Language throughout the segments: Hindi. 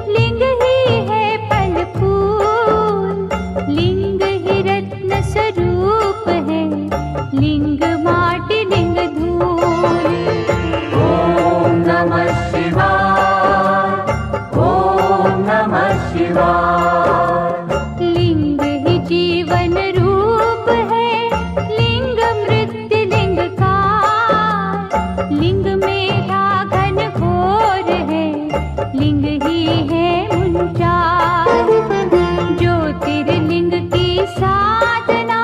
लिंग ही है फल फूल, लिंग ही रत्न स्वरूप है, लिंग माटी लिंग धूल। ओम नमः शिवाय, ओम नमः शिवाय। लिंग ही जीवन रूप है, लिंग मृत्यु लिंग काल, लिंग मेघा घन घोर है, लिंग ही है मुंचाल। ज्योतिर्लिंग की साधना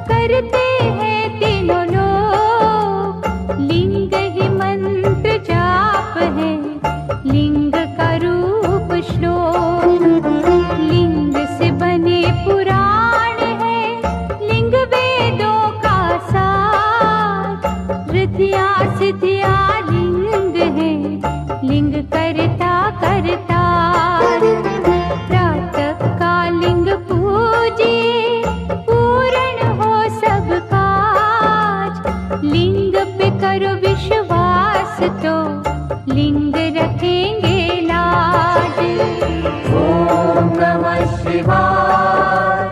करते हैं तीनों लोग, लिंग ही मंत्र जाप है, लिंग का रूप श्लोक। लिंग से बने पुराण है, लिंग वेदों का सार, रिद्धियां सिद्धियां लिंग है, लिंग करता करतार। प्रातः का लिंग पूजिए, पूर्ण हो सब काज, लिंग पे करो विश्वास तो लिंग रखेंगे लाज। ओम नमः शिवाय,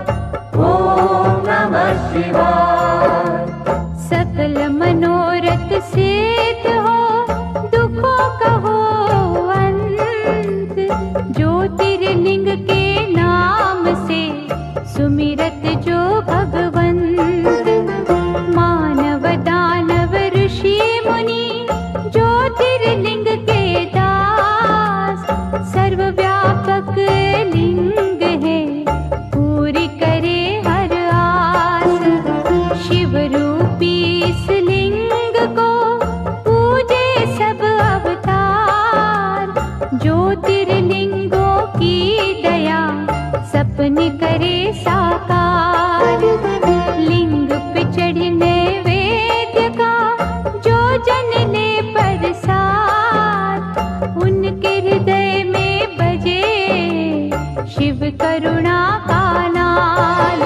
ओम नमः शिवाय। सकल मनोरथ सिद्ध हो, दुखों का हो अंत, ज्योतिर्लिंग के नाम से सुमिरत जो भगवंत। मानव दानव ऋषि मुनि ज्योतिर्लिंग के दास, सर्वव्यापक लिंग है, पूरी करे हर आस। शिव रूपी इस लिंग को पूजे सब अवतार, ज्योतिर्लिंगों की दया सपने करे साकार। लिंग पे चढ़ने वेद्य का जो जन ले प्रसाद, उनके हृदय में बजे शिव करुणा का नाद।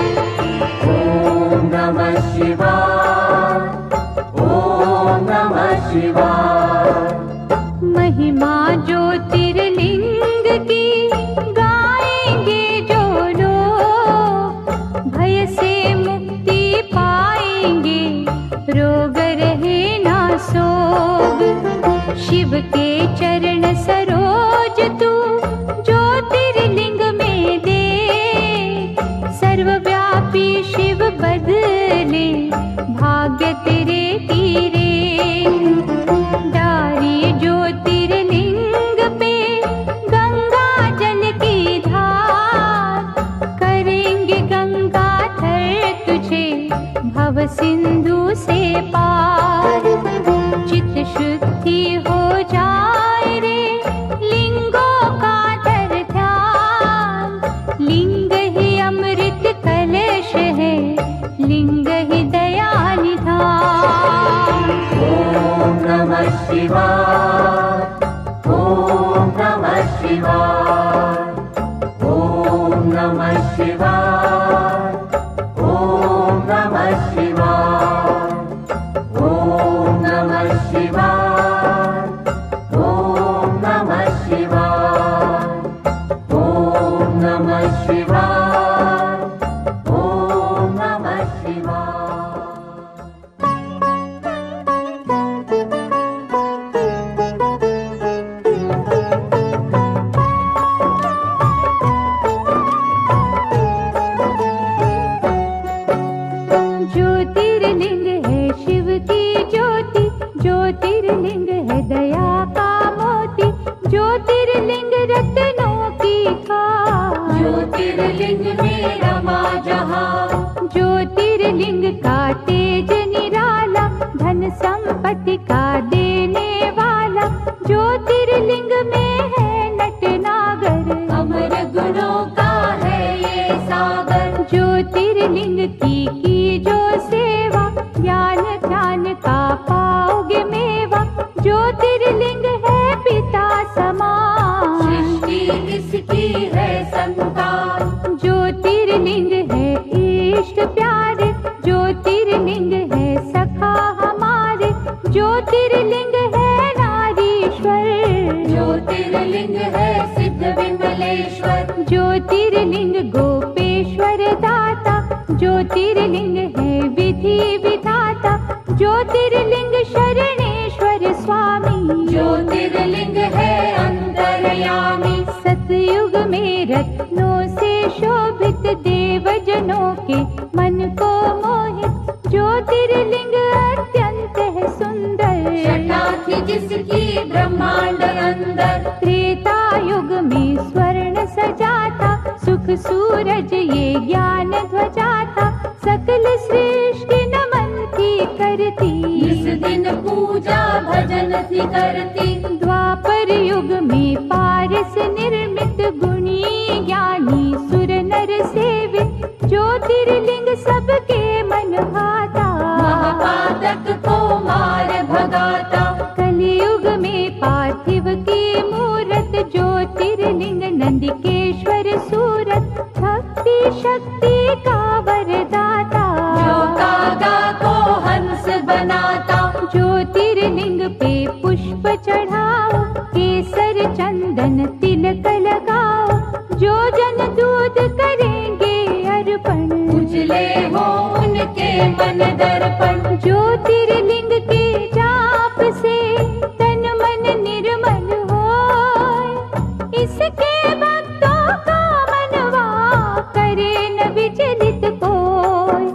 ओम नमः शिवाय, ओम नमः शिवाय। महिमा ज्योतिर्लिंग की गाएंगे जो लोग, भय से मुक्ति पाएंगे, रोग रहे ना सोग। शिव के चरण सरोज तू ज्योतिर्लिंग में दे, सर्वव्यापी शिव बदले भाग्य तेरे तीरे। डारी ज्योतिर्लिंग पे गंगा जल की धार, करेंगे गंगाधर तुझे भव सिंधु से पार। चित शुद्धि हो जाए रे लिंगों का धर ध्यान, लिंग ही अमृत कलश है, लिंग ही दया निधान। ओम नमः शिवाय, ओम नमः शिवाय। ओम नमः शिवाय, ओम नमः शिवाय। ओम नमः शिवाय, ओम नमः शिवाय। ओम नमः शिवाय, ओम नमः शिवाय। ज्योतिर्लिंग है शिव की ज्योति, ज्योतिर्लिंग है दया का मोती, ज्योतिर्लिंग रत्नों की खान, ज्योतिर्लिंग में रमा जहाँ। ज्योतिर्लिंग का तेज निराला, धन संपत्ति का देने वाला, ज्योतिर्लिंग में है नटनागर, अमर गुणों का है ये सागर। ज्योतिर्लिंग की जो सेवा, ज्ञान ध्यान का पाओगे मेवा, ज्योतिर्लिंग है पिता समान, सृष्टि इसकी है संतान। ज्योतिर्लिंग है इष्ट प्यारे, ज्योतिर्लिंग है सखा हमारे, ज्योतिर्लिंग है नारीश्वर, ज्योतिर्लिंग है सिद्ध विमलेश्वर। ज्योतिर्लिंग गोपेश्वर दाता, ज्योतिर्लिंग है विधि विधाता, ज्योतिर्लिंग शरणेश्वर स्वामी, ज्योतिर्लिंग है अंतर्यामी। सतयुग में रत्नों से शोभित, देवजनों के मन को मोहित, ज्योतिर्लिंग अत्यंत है सुंदर। छटा थी जिसकी ब्रह्मांड अंदर, त्रेता युग में स्वर्ण सजाता, सुख सूरज ये ज्ञान ध्वजा था, सकल सृष्टि नमन थी करती, इस दिन पूजा भजन थी करती। द्वापर युग में पारस निर्मित, गुणी ज्ञानी सुर नर सेवित, ज्योतिर्लिंग सबके मन भाता, महापातक को मार भगाता। कलियुग में पार्थिव की मूरत, ज्योतिर्लिंग नंदिकेश्वर सूरत, भक्ति शक्ति का वरदाता, जो कागा को हंस बनाता। ज्योतिर्लिंग पे पुष्प चढ़ाओ, केसर चंदन तिलक लगाओ, जो जन दूध करेंगे अर्पण, उजले हो उनके मन दर्पण। ज्योतिर्लिंग के जाप से तन मन निर्मल होय, इसके भक्तों का मनवा करे न विचलित कोय।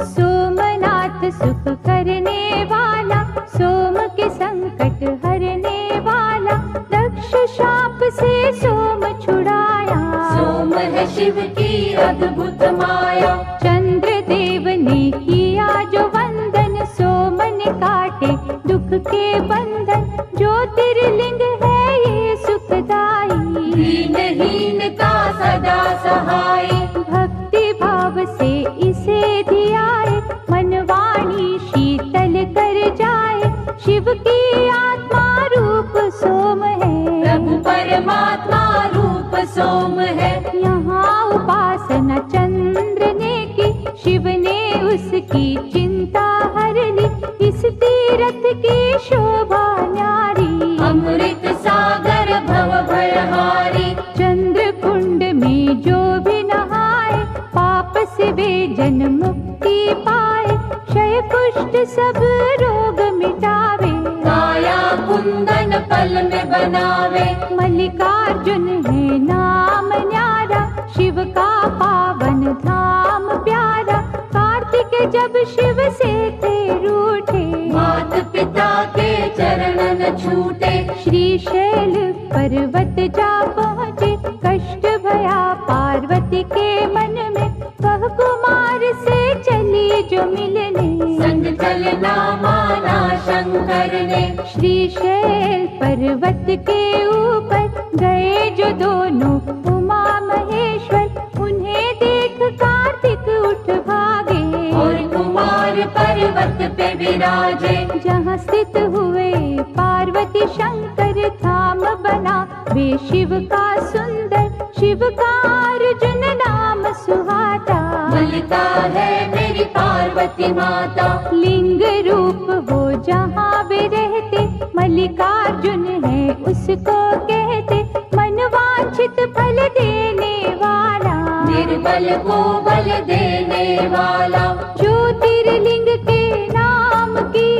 सोमनाथ सुख करने वाला, सोम के संकट हरने वाला, दक्ष शाप से सोम छुड़ाया, सोम है शिव की अद्भुत माया। चंद्र देव ने किया जो वंदन, सोम ने काटे दुख के बंधन, ज्योतिर्लिंग है ये सुखदाई, दीनहीन का सदा सहाय। भक्ति भाव से इसे धियाए, मन वाणी शीतल कर जाए, शिव की आत्मा रूप सोम है, प्रभु परमात्मा रूप सोम है। यहाँ उपासना चंद्र ने की, शिव ने उसकी चिंता हर ली, इस तीरथ की शोभा न्यारी, अमृत सागर भव भयहारी। चंद्र कुंड में जो भी नहाए, पाप से वे जन मुक्ति पाए, क्षय कुष्ठ सब रोग मिटावे, काया कुंदन पल में बनावे। मल्लिकार्जुन है नाम न्यारा, शिव का पावन धाम प्यारा, कार्तिक जब शिव से थे रूठे, मात पिता के चरण न छूटे। श्रीशैल पर्वत जा पहुँचे, कष्ट भया पार्वती के मन में, वह कुमार से चली जो मिलने, संग चलना माना शंकर ने। श्रीशैल पर्वत के ऊपर गए जो दोनों उमा महेश्वर, उन्हें देख कार्तिक उठ भागे, और कुमार पर्वत पे विराजे। जहाँ स्थित हुए पार्वती शंकर, धाम बना वे शिव का सुंदर, शिव का अर्जुन नाम सुहाता, मल्लिका है मेरी पार्वती माता। लिंग रूप वो जहाँ वे रहते, मल्लिकार्जुन है उसको कहते, मनवांछित फल देने वाला, निर्बल को बल देने वाला। ज्योतिर्लिंग के नाम की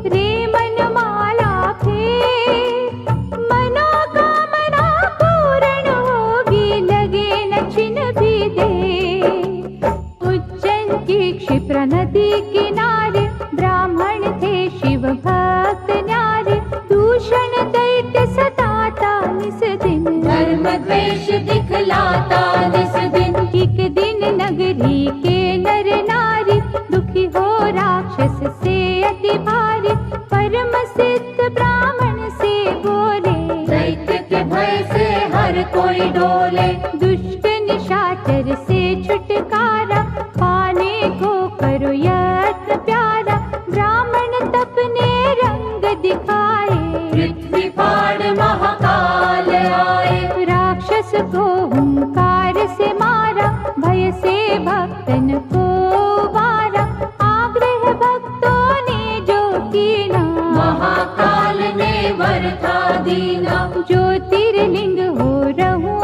रे मन माला फेर, मनोकामना पूर्ण होगी, लगे न छिन भी दे। उज्जैन की क्षिप्रा नदी किनारे, ब्राह्मण थे शिव भक्त न्यारे, दूषण दैत्य सताता निस दिन, धर्म द्वेष दिखलाता निस दिन। एक दिन नगरी के नर नारी, दुखी हो राक्षस से अति भारी, परम सिद्ध ब्राह्मण से बोले, दैत्य के भय से हर कोई डोले। दुष्ट निशाचर से छुटकारा, पाने को करो यत्न प्यारा, ब्राह्मण तपने रंग दिखाए, पृथ्वी फाड़ महाकाल आए। राक्षस को हुंकार से मारा, भय से भक्तन को वारा, आग्रह भक्तों ने जो कीना, महाकाल ने वर था दीना। ज्योतिर्लिंग हो रहूं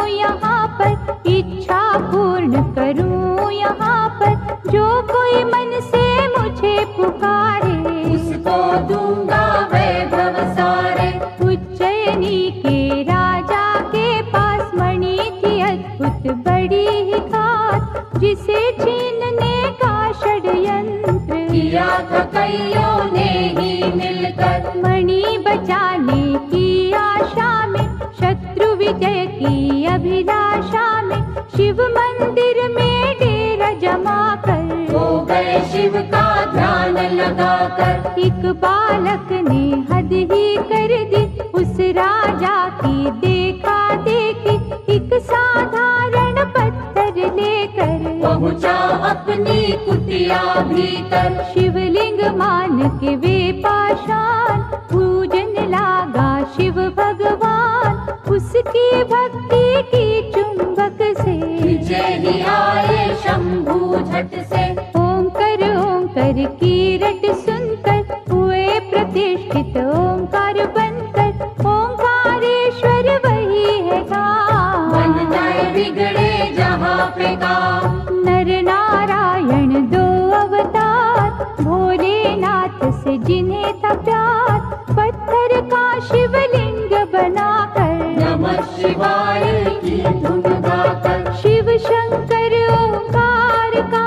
विजय की अभिलाषा में शिव मंदिर में डेरा जमा कर हो गए शिव का ध्यान लगाकर। एक बालक ने हद ही कर दी उस राजा की देखा देखी, एक साधारण पत्थर लेकर पहुँचा अपनी कुटिया भीतर। शिवलिंग मान के वे पाषाण पूजन लागा शिव भगवान, उसकी भक्ति की चुंबक से विजय ही आए शंभू झट से। ओंकार ओंकार की रट सुनकर हुए प्रतिष्ठित ओंकार बनकर, ओंकारेश्वर वही है बन गाँव। जाए बिगड़े जहाँ पे काम। नर नारायण दो अवतार, भोलेनाथ से जिन्हें था प्यार, पत्थर का शिवलिंग बनाकर नमः शिवाय की धुन गाकर। शिव शंकर ओंकार का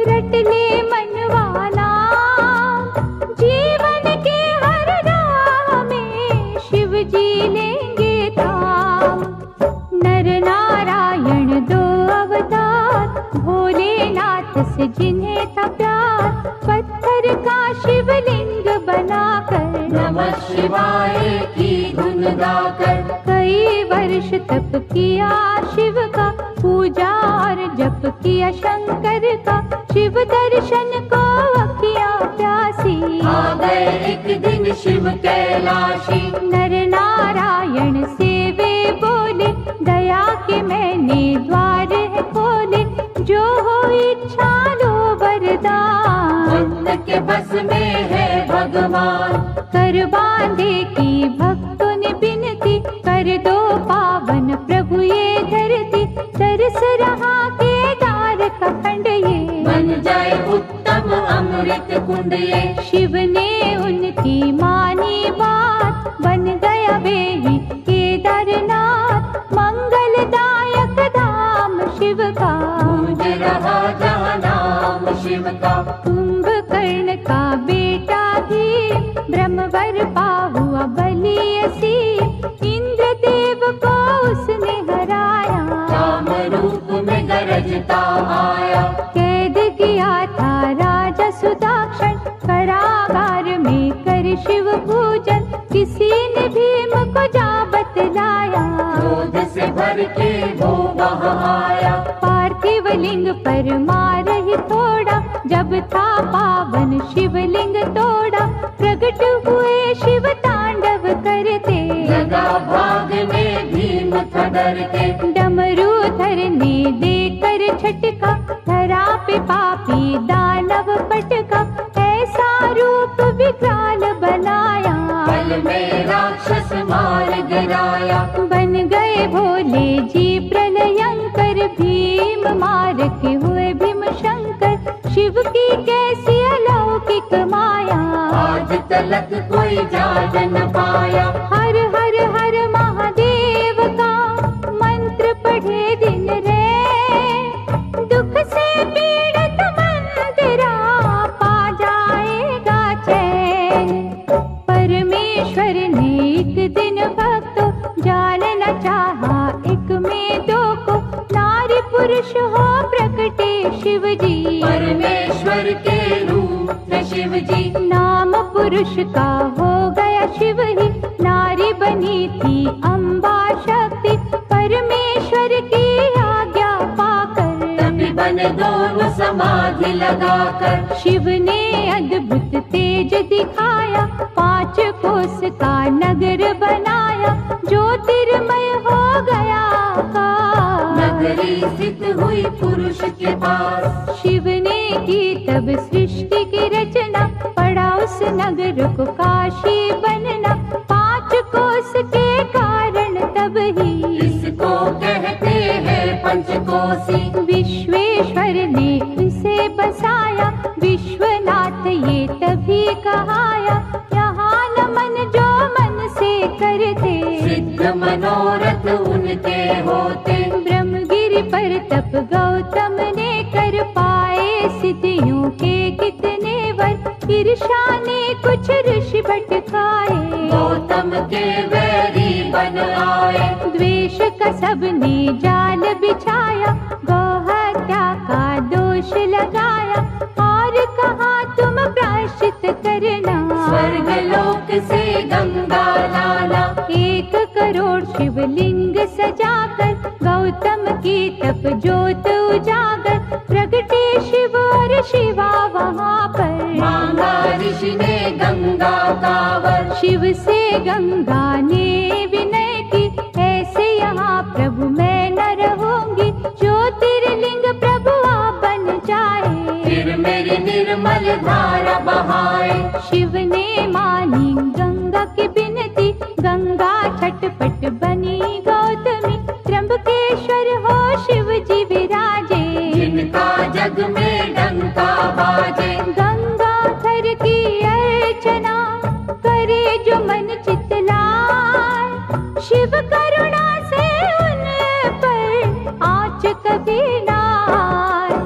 रट ले मनवाना, जीवन के हर राह में शिव जी लेंगे धाम। नर नारायण दो अवतार, भोलेनाथ से जिन्हें था प्यार, पत्थर का शिवलिंग बनाकर नमः शिवाय की धुन गाकर। कई वर्ष तप किया शिव का, पूजा और जप किया शंकर का, शिव दर्शन को अखियाँ प्यासी। आ गए एक दिन शिव कैलाशी। नर नारायण से वे बोले, दया के मैंने द्वार है खोले, जो हो इच्छा लो वरदान। भक्त के बस में है भगवान। कर बांधे की भक्तों ने बिनती, कर दो पावन प्रभु ये धरती, तरस रहा केदार का खंड ये, बन जाए उत्तम अमृत कुंड ये। शिव ने उनकी मानी बात, बन गया वे ही केदारनाथ, मंगलदायक धाम शिव का। गूंज रहा जहाँ नाम शिव का। कुंभकर्ण का बेटा भी ब्रह्मवर पा हुआ बलि असीम, इंद्रदेव को उसने हराया, राम रूप में गरजता आया। कैद किया था राजा सुदाक्षण, कारागार में कर शिव पूजन, किसी ने भीम को जा बतलाया, क्रोध से भर के वो वहाँ आया। पार्थिव लिंग पर मार ही थोड़ा, जब था पावन शिवलिंग तोड़ा, प्रकट हुए शिव तांडव करते, लगा भाग में भीम था डर के। डमरूधर ने देकर झटका, धरा पे पापी दानव पटका, ऐसा रूप विकराल बनाया, पल में राक्षस मार गिराया। बन गए भोले जी प्रलयंकर, भीम मार के हुए भीम शंकर, शिव की कैसी अलौकिक माया, आज तलक कोई जान न पाया। हर हर हर महादेव का मंत्र पढ़े दिन रे, दुख से पीड़ित मन तेरा पा जाएगा चैन। परमेश्वर ने एक दिन भक्तों जानना चाहा, एक में दो को, नारी पुरुष हो प्रकटे शिव जी, परमेश्वर के रूप में शिव जी। नाम पुरुष का हो गया शिव ही, नारी बनी थी अम्बा शक्ति, परमेश्वर की आज्ञा पाकर तभी बने दोनों समाधि लगाकर। शिव ने अद्भुत तेज दिखाया, 5 कोस का नगर बनाया, ज्योतिर्मय हो गया आकाश। नगरी स्थित हुई पुरुष के पास। शिव ने की तब सृष्टि की रचना, पड़ा उस नगर को काशी बनना, 5 कोस के कारण तब ही इसको कहते हैं पंचकोसी। विश्वेश्वर ने इसे बसाया, विश्वनाथ ये तभी कहाया, यहाँ नमन जो मन से करते, सिद्ध मनोरथ उनके होते। ब्रह्मगिरि पर तप गौतम ने कर पाए, सिद्धियों के कितने वर, ईर्ष्या ने कुछ ऋषि भटकाए, गौतम के वैरी बन आए। द्वेष का सबने जाल बिछाया, गौहत्या का दोष लगाया, और कहा तुम प्रायश्चित करना। स्वर्गलोक से गंगा लाला 1 करोड़ शिवलिंग सजाकर, गौतम की तप ज्योत उजागर, प्रगटे शिव और शिवा वहाँ पर। मांगा ऋषि ने गंगा का वर। शिव से गंगा ने विनय की, ऐसे यहाँ प्रभु मैं न रहूंगी, ज्योतिर्लिंग प्रभु आप बन जाए। फिर मेरी निर्मल धारा बहाए। शिव ने मानी गंगा की बिनती, गंगा छटपट बनी गौतमी, त्र्यंबकेश्वर हो शिव जी विराजे। जिनका जग में डंका बाजे। गंगा थर की अर्चना करे जो मन चितलाए, शिव करुणा से उन पर आँच कभी ना आए।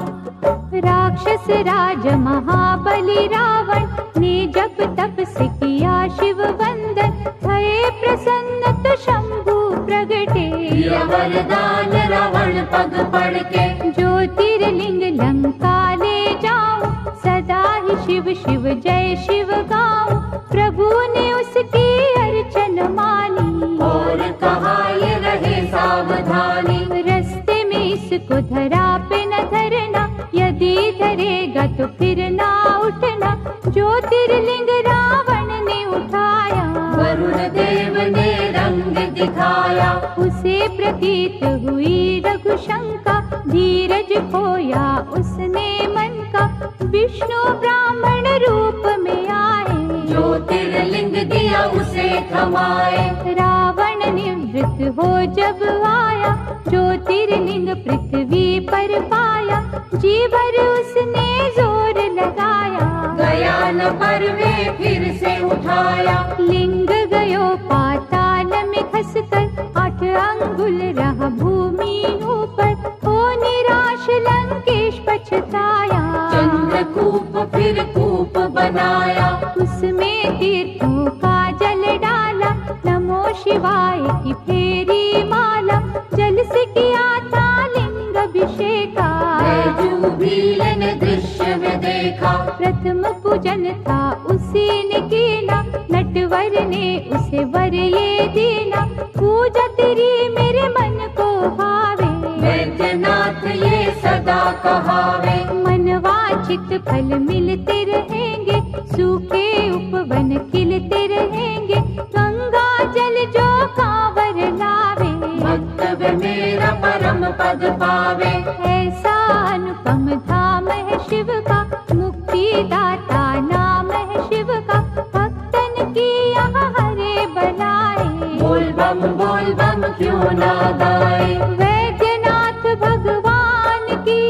राक्षस राज महाबली रावण ने जब तप से किया शिव वंदन, भये प्रसन्न तो शंभु प्रगटे। दिया वरदान रावण पग पड़ के। ज्योतिर्लिंग लंका ले जाऊं, सदा ही शिव शिव जय शिव गाऊं, प्रभु ने उसकी अर्चन मानी। और कहा ये रहे सावधानी। रस्ते में इसको धरा पे न धरना, यदि धरेगा तो फिर ना उठना। ज्योतिर्लिंग रावण ने उठाया, वरुण देव ने रंग दिखाया। उसे प्रतीत हुई रघुशंका, धीरज खोया उसने मन का, विष्णु ब्राह्मण रूप में आए। ज्योतिर्लिंग दिया उसे थमाए। रावण निवृत्त हो जब आया, ज्योतिर्लिंग पृथ्वी पर पाया, जी भर उसने जोर लगाया। गया न पर वे फिर से उठाया। लिंग गयो पाताल में खसकर, 8 अंगुल रहा भूमि ऊपर, हो निराश लंकेश पछताया। चंद्रकूप फिर कूप बनाया। उसमें तीर्थों का जल डाला, नमो शिवाय की फेरी माला, जल से किया था लिंग अभिषेका। बैजूबील ने दृश्य में देखा। प्रथम पूजन था उसी ने कीना, नटवर ने उसे वर ये दीना, पूजा तेरी मेरे मन को भावे। वैद्यनाथ ये सदा कहावे। मनवांछित फल मिलते रहेंगे, सूखे उपवन खिलते रहेंगे, गंगा जल जो कांवर लावे। भक्त वे मेरा परम पद पावे। ऐसा अनुपम धाम है शिव का, मुक्ति दाता नाम है शिव का, भक्तन की यहाँ हरे बनाए। बोल बम क्यों ना गाए। वैद्यनाथ भगवान की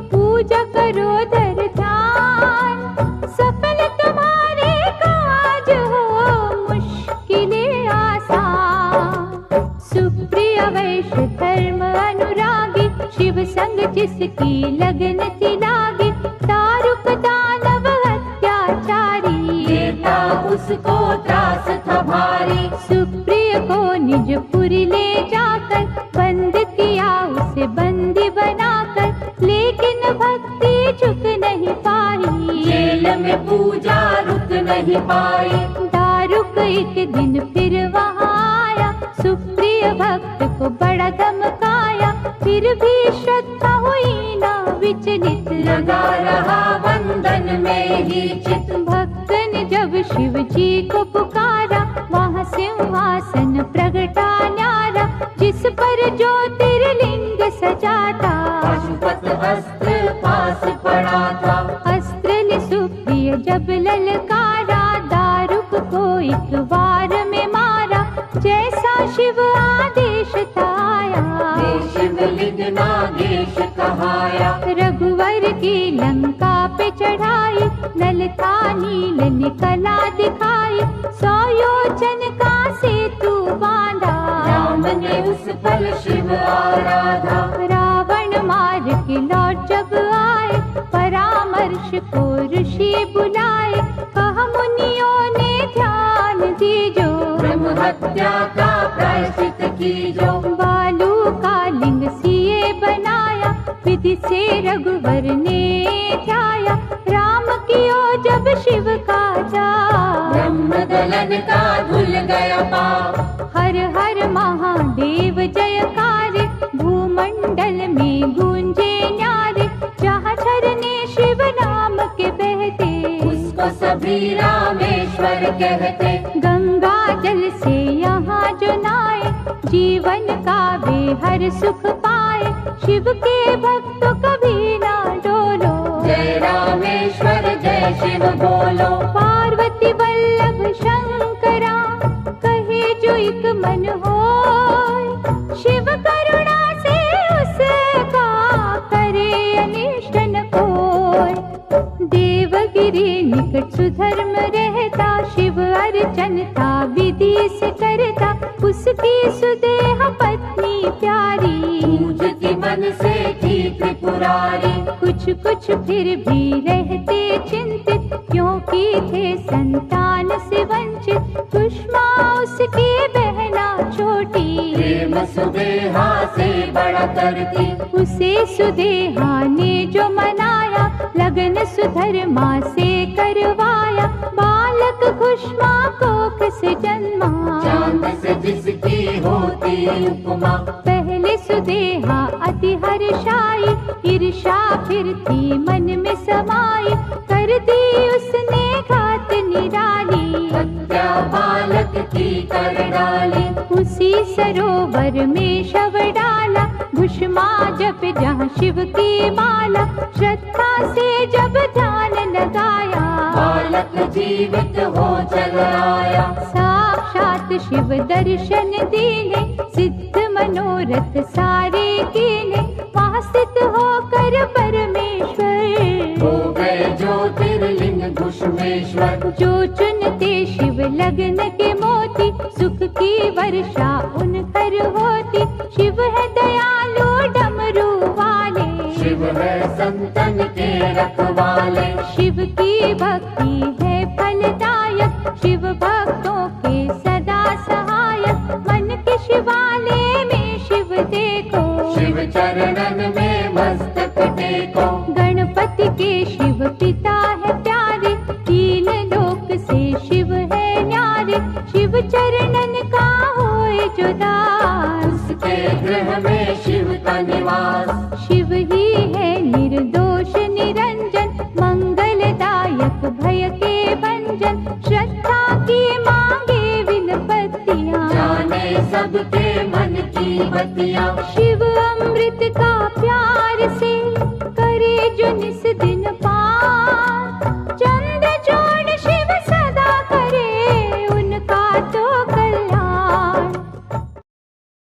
पूजा करो धर ध्यान, सफल तुम्हारे काज हो मुश्किलें आसान। सुप्रिय वैश्य धर्म अनुरागी, शिव संग जिसकी लगन थी लागी, दारुक दानव अत्याचारी, देता उसको त्रास था भारी। सुप्रिय को निज पुरी ले जाकर, बंद किया उसे बंदी बनाकर, लेकिन भक्ति झुक नहीं पाई। जेल में पूजा रुक नहीं पाई। दारुक एक दिन फिर वहाँ आया, सुप्रिय भक्त को बड़ा धमकाया, फिर भी श्रद्धा हुई ना विचलित, लगा रहा बंधन में ही चित। भक्त ने जब शिव जी को पुकारा, वहाँ सिंहासन प्रगटा न्यारा, जिस पर ज्योतिर्लिंग सजा था। पशुपत अस्त्र पास पड़ा था। अस्त्र ले सुप्रिय जब ललकारा, दारुक को एक बार में मारा, जैसा शिव आदेश था आया। शिवलिंग नागेश कहाया। रघुवर की लंका पे चढ़ाई, नल था नील ने कला दिखाई, 100 योजन का सेतु बांधा। राम ने उस पल शिव आराधा। रावण मार के लौट जब आए, परामर्श को ऋषि बुलाए, कहा मुनियों ने ध्यान दीजो, हत्या का प्रायश्चित कीजो। बालू का लिंग सिए बनाया, विधि से रघुवर ने ध्याया। राम कियो जब शिव का जाप, ब्रह्म दलन का धुल गया पाप। हर हर महादेव जयकार, भूमंडल में गूंजे न्यारे। जहाँ झरने शिव नाम के बहते, उसको सभी रामेश्वर कहते। गंगा जल से यहाँ जो नहाए, जीवन का वे हर सुख पाए। शिव के भक्त कभी ना डोलो, जय रामेश्वर जय शिव बोलो। पार्वती वल्लभ शंकरा, कहे जो एक मन होय। शिव करुणा से उसका करे अनिष्ट न कोय। देवगिरी निकट सुधर्म रहता, शिव अर्चन था विधि से करता। उसकी सुदेह पत्नी प्यारी, पूजती मन से थी त्रिपुरारी। कुछ कुछ फिर भी रहते चिंतित, क्योंकि थे संतान से वंचित। कुष्मा उसकी बहना छोटी, प्रेम सुदेहा से बड़ा करती। उसे सुदेहा ने जो मनाया, लगन सुधर्मा से करवाया। बालक कुष्मा कोख से जन्मा, चांद से जिसकी होती उपमा। पहले सुदेहा अति हर्षाई, ईर्षा फिर थी मन में समाई। कर दी उसने घात निराली, हत्या बालक की कर डाली। उसी सरोवर में शव डाला। घुष्मा जप जहाँ शिव की माला, श्रद्धा से जब ध्यान लगाया। बालक जीवित हो चल आया। साक्षात शिव दर्शन दीने, सिद्ध मनोरथ सारे कीने। वहाँ स्थित होकर परमेश्वर, हो गए ज्योतिर्लिंग घुष्मेश्वर। जो चुनते शिव लगन के मोती, सुख की वर्षा उन पर होती। शिव है दयालु डमरू वाले, शिव है संतन के रखवाले। शिव की भक्ति है फलदायक, शिव भक्तों के सदा सहायक। मन के शिवालय में शिव देखो, शिव चरणन में मस्तक टेको। गणपति के शिव पिता है प्यारे, तीन लोक से शिव है न्यारे। शिव चरणन का होए जो दास, उसके गृह में शिव का निवास। शिव ही है निर्दोष निरंजन, मंगलदायक भय के भंजन। श्रद्धा की मांगे विनपतियाँ, जाने सबके मन की बतियाँ।